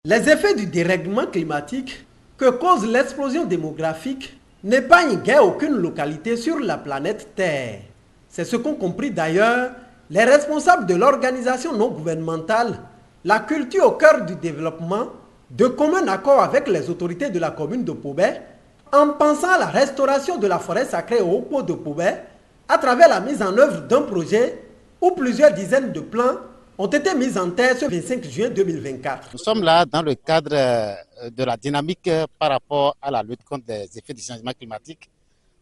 Les effets du dérèglement climatique que cause l'explosion démographique n'épargnent guère aucune localité sur la planète Terre. C'est ce qu'ont compris d'ailleurs les responsables de l'organisation non gouvernementale La Culture au cœur du développement, de commun accord avec les autorités de la commune de Pobé, en pensant à la restauration de la forêt sacrée au Haut-Pot de Pobé à travers la mise en œuvre d'un projet où plusieurs dizaines de plans ont été mis en terre ce 25 juin 2024. Nous sommes là dans le cadre de la dynamique par rapport à la lutte contre les effets du changement climatique,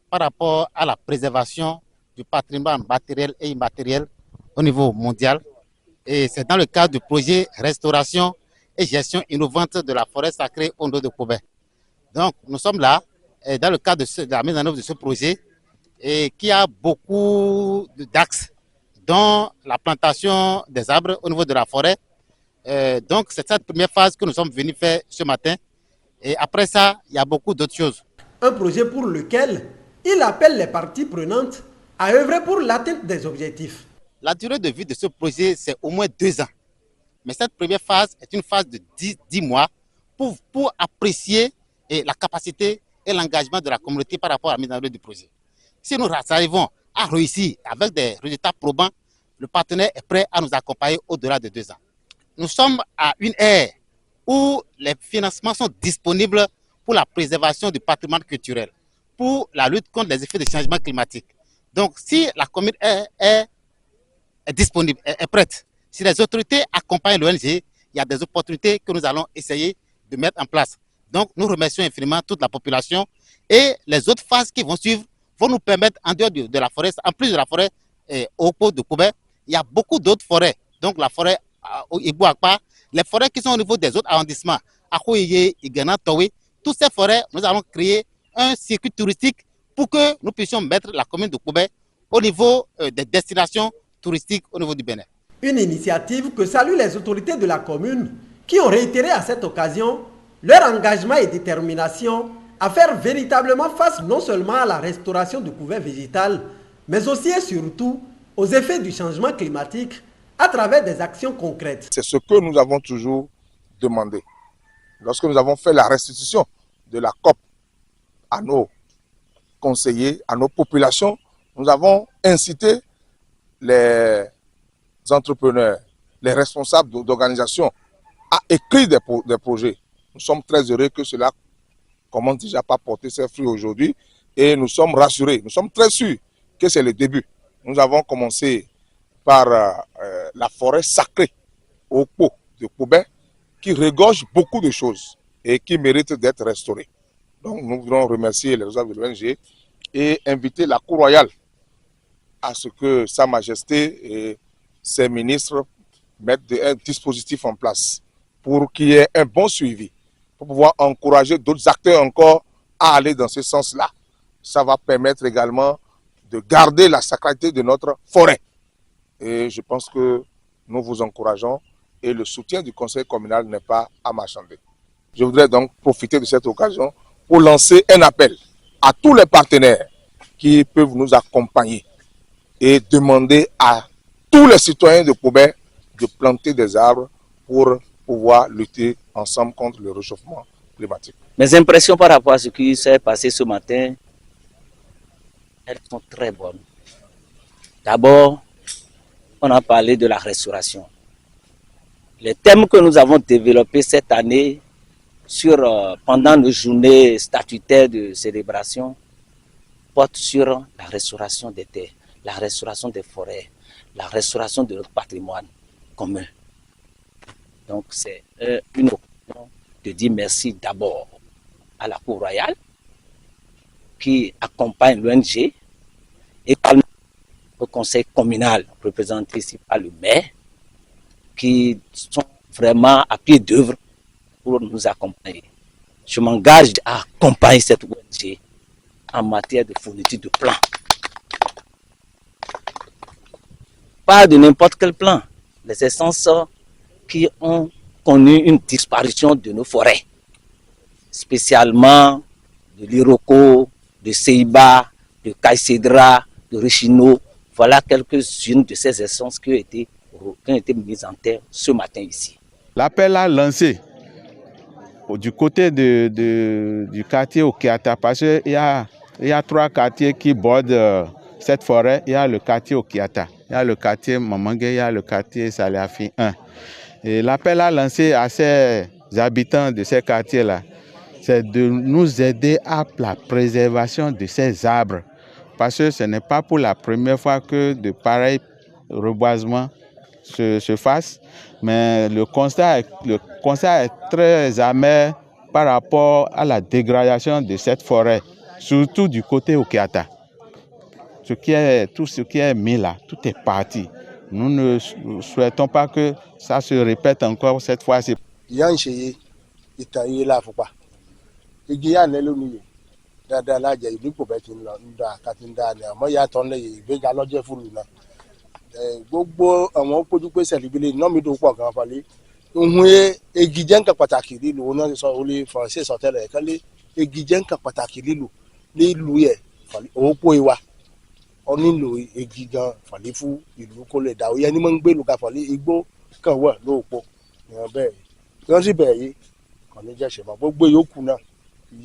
par rapport à la préservation du patrimoine matériel et immatériel au niveau mondial. Et c'est dans le cadre du projet Restauration et gestion innovante de la forêt sacrée au nord de Pobé. Donc nous sommes là dans le cadre de la mise en œuvre de ce projet et qui a beaucoup d'axes, dont la plantation des arbres au niveau de la forêt. Donc c'est cette première phase que nous sommes venus faire ce matin. Et après ça, il y a beaucoup d'autres choses. Un projet pour lequel il appelle les parties prenantes à œuvrer pour l'atteinte des objectifs. La durée de vie de ce projet, c'est au moins 2 ans. Mais cette première phase est une phase de 10 mois pour apprécier la capacité et l'engagement de la communauté par rapport à la mise en œuvre du projet. Si nous arrivons à réussir avec des résultats probants, le partenaire est prêt à nous accompagner au-delà de 2 ans. Nous sommes à une ère où les financements sont disponibles pour la préservation du patrimoine culturel, pour la lutte contre les effets du changement climatique. Donc, si la commune est disponible, est prête, si les autorités accompagnent l'ONG, il y a des opportunités que nous allons essayer de mettre en place. Donc, nous remercions infiniment toute la population et les autres phases qui vont suivre vont nous permettre, en dehors de la forêt, en plus de la forêt au Haut-Pot de Pobé, il y a beaucoup d'autres forêts. Donc, la forêt au Igbo-Akpa, les forêts qui sont au niveau des autres arrondissements, Akoye, Igana, Towé, toutes ces forêts, nous allons créer un circuit touristique pour que nous puissions mettre la commune de Pobé au niveau des destinations touristiques au niveau du Bénin. Une initiative que saluent les autorités de la commune qui ont réitéré à cette occasion leur engagement et détermination à faire véritablement face non seulement à la restauration du couvert végétal, mais aussi et surtout aux effets du changement climatique à travers des actions concrètes. C'est ce que nous avons toujours demandé. Lorsque nous avons fait la restitution de la COP à nos conseillers, à nos populations, nous avons incité les entrepreneurs, les responsables d'organisations à écrire des projets. Nous sommes très heureux que cela commence déjà par porter ses fruits aujourd'hui et nous sommes rassurés, nous sommes très sûrs que c'est le début. Nous avons commencé par la forêt sacrée au Pot de Pobé qui regorge beaucoup de choses et qui mérite d'être restaurée. Donc nous voulons remercier les responsables de l'ONG et inviter la Cour royale à ce que Sa Majesté et ses ministres mettent un dispositif en place pour qu'il y ait un bon suivi, pour pouvoir encourager d'autres acteurs encore à aller dans ce sens-là. Ça va permettre également de garder la sacralité de notre forêt. Et je pense que nous vous encourageons et le soutien du conseil communal n'est pas à marchander. Je voudrais donc profiter de cette occasion pour lancer un appel à tous les partenaires qui peuvent nous accompagner et demander à tous les citoyens de Pobé de planter des arbres pour pouvoir lutter ensemble contre le réchauffement climatique. Mes impressions par rapport à ce qui s'est passé ce matin, elles sont très bonnes. D'abord, on a parlé de la restauration. Les thèmes que nous avons développés cette année pendant nos journées statutaires de célébration portent sur la restauration des terres, la restauration des forêts, la restauration de notre patrimoine commun. Donc c'est une occasion de dire merci d'abord à la Cour royale qui accompagne l'ONG et au conseil communal représenté ici par le maire qui sont vraiment à pied d'œuvre pour nous accompagner. Je m'engage à accompagner cette ONG en matière de fourniture de plans. Pas de n'importe quel plan, les essences qui ont connu une disparition de nos forêts, spécialement de l'Iroko, de Seiba, de Caïcédra, de Richino. Voilà quelques-unes de ces essences qui ont été mises en terre ce matin ici. L'appel a lancé du côté du quartier Okiata, parce qu'il y a 3 quartiers qui bordent cette forêt. Il y a le quartier Okiata, il y a le quartier Mamangue, il y a le quartier Saliafi 1. Et l'appel à lancer à ces habitants de ces quartiers-là, c'est de nous aider à la préservation de ces arbres. Parce que ce n'est pas pour la première fois que de pareils reboisements se fassent, mais le constat est très amer par rapport à la dégradation de cette forêt, surtout du côté Okiata. Tout ce qui est mis là, tout est parti. Nous ne souhaitons pas que ça se répète encore cette fois-ci. Dáadáa lájà ìlú kò bẹ́ẹ̀ ti ń lọ ń da àkàtì ń da ni àmọ́ yàtọ̀ ńlẹ̀ yìí ìgbéga lọ́jọ́ fúlù náà gbogbo àwọn pójú pé sẹ̀líbílẹ̀ iná mi tó pọ̀ gan falẹ̀ ohun egi jẹ́ nǹkan pàtàkì lílo wọn náà sọ olè faransé sọtẹ́lẹ̀ ẹ̀ka lé egi jẹ́ nǹkan pàtàkì lílo yẹ falẹ̀ owó pò ìwà ọ nílò egi gan falẹ̀ fún ìlú kó lè dà ó yẹ ní mọ́ ń gbé lùkà falẹ̀ igbó kàn wọ̀ lóòpọ̀ ìyẹn bẹ́ẹ̀ tí wọ́n sì bẹ̀rẹ̀ yìí kàn ní jẹ́ ṣẹ̀mọ́ gbogbo yòókù náà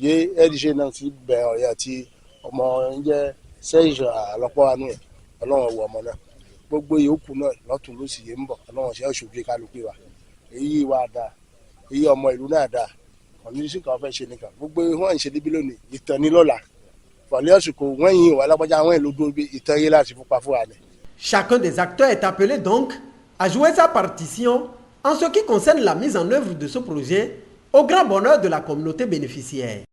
yé ẹdíṣe náà ti bẹ ọyà tí ọmọ ń jẹ sẹyìn àlọpọ àánú ẹ Ọlọ́run wọ ọmọ náà gbogbo yòókù náà lọtún ló sì yé ń bọ Ọlọ́run ṣe òṣòfin kálukú wa èyí wa dáa èyí ọmọ ìlú náà dáa ọ̀nà sí kan fẹ́ ṣe nìkan gbogbo wọn ń ṣe níbí lónìí ìtàn ní lọ́la fọlẹ́ ọ̀sùnkò wọ́n yìí wà lápájá àwọn ìlú dúró bí ìtàn yìí láti fúnpa fún wa ni. Chacun des acteurs est appelé donc à jouer sa partition en ce qui concerne la mise en œuvre de ce projet au grand bonheur de la communauté bénéficiaire.